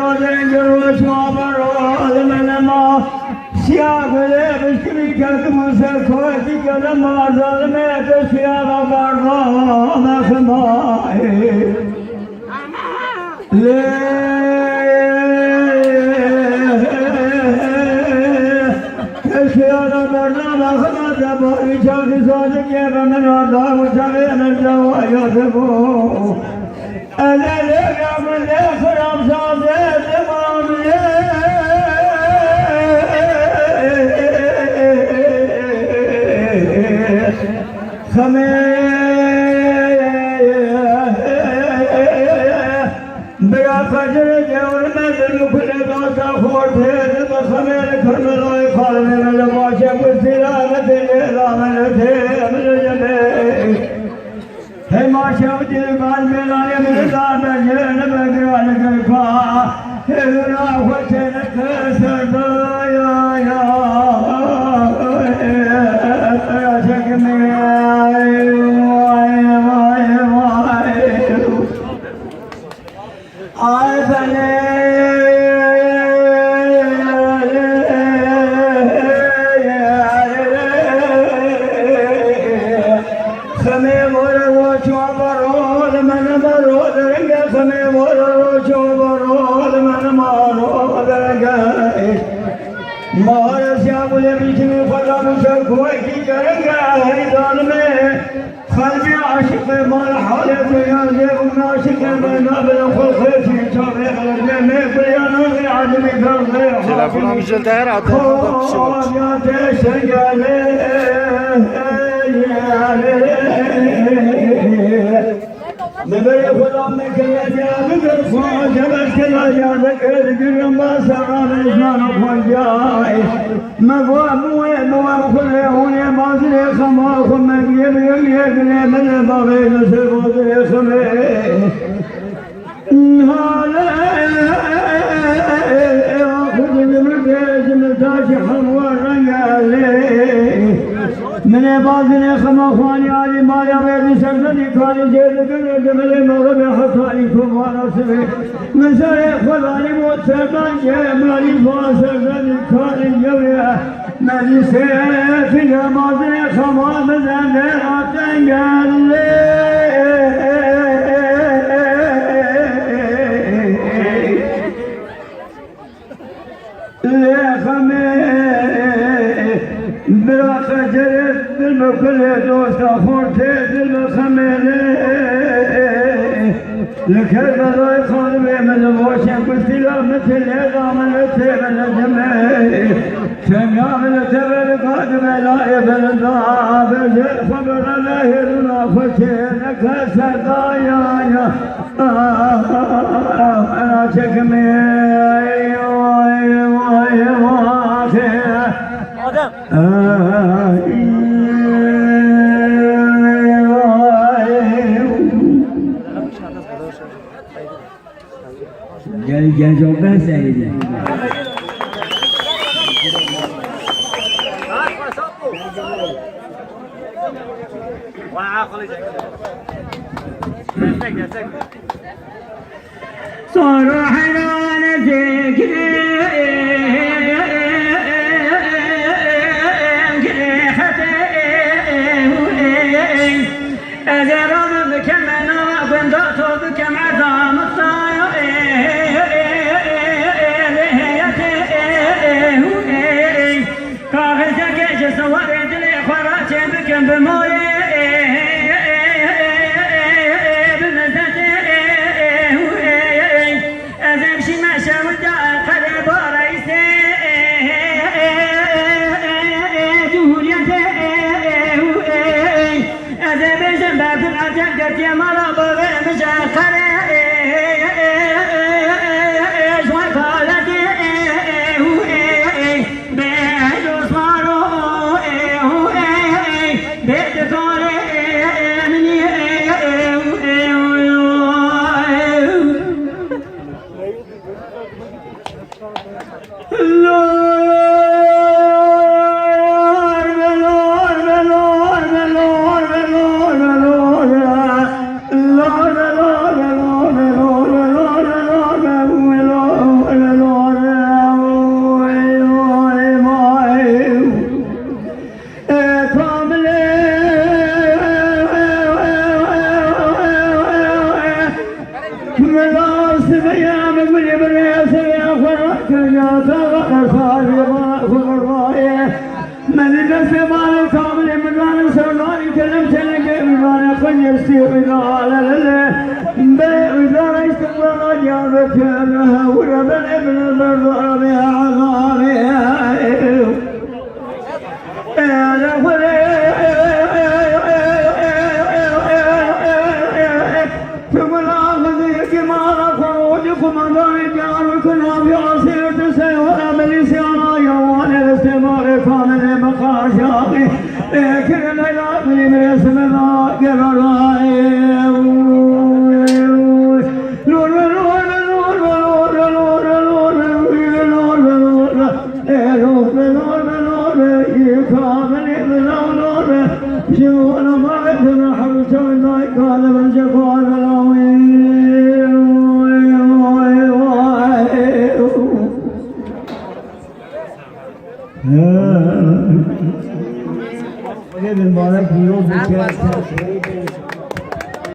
رادن جروش وابراد من ما سیاه بشکری که موسیقی کوتی که ما ظلمت سیاه بردام خمای سیاه بردام خمای باری چاکی سازی که من آدم چاکی من جوایات بو الالم الخرام سازی زمانیه بیا فجر جور میں دل کھلے دوستا خور تھے جب خمیر کھرملوئے خالنے میں لباشے کسیرہ ندلے رامن تھے امر جلے ہے ماشا دل بال میں لائے مردار میں جرن بگران کرکھا ہے راہ وچن کسر دایا یا عشق میں آئے بنے خمے مورو چو برود من برود رنگے خمے مورو چو برود من مارو رنگے مہر سیابلے بیچ میں خدا مجھے کوئی کی کرنگا ہے دان میں قلبي عاشق مال حالك يا زين عاشق من قبل خلق في شوقي غير بيان عدم كرم تلفنم güzel değer atıyor. يا تشجع مبارك الله من كل يا بكر فاجبت كل يا ذكر قرم بسرام إسمان فجاي مقام ومقام كل هوني باطل خما خم يبي يبني من بابي نسب باطل خما هلا خذ المرتاج متاج حموا رجالي من باطل خما خواني علي ما يبي سرني خالي جيل قرد من مغرب حصاني كوانا سبي من سري خلاني موت سرطان جمالي فاسرني خالي جويا من سيف باطل خما مزن راتنجالي بلا خجرت دل كل دوست خورتي دل خميلي لكربلاء خالوي من الوشن قلت لا مثل عظام التي من الجمال شمع من التبل قادم لا يبل الضعاب صبر لا يرنا خشينك سقايا انا شكمي Gel çok ben sevdim. Sonra hayran zikri أجرم بكم أنا بندات بكم عظام كاغزك جسوار دلي خراتي بكم بموي بمزاتي أذب شي ما شاودا قريب رئيسي جمهوريتي أذب جنبات العجل يا مرا بغي مشاخري نفسي إذا إذا ليس الله جابك ورب الابن بالضرب يا عظامي تقول أخذيك ما خروجكم ضرب جاركنا بعصيرة سيوة بلسانا يوان الاستمار كامل مخاشاقي لكن لا من اسم الله قرر شو أنا ما أقدر حبيت الله قال من جفان الأوين المبارك يوم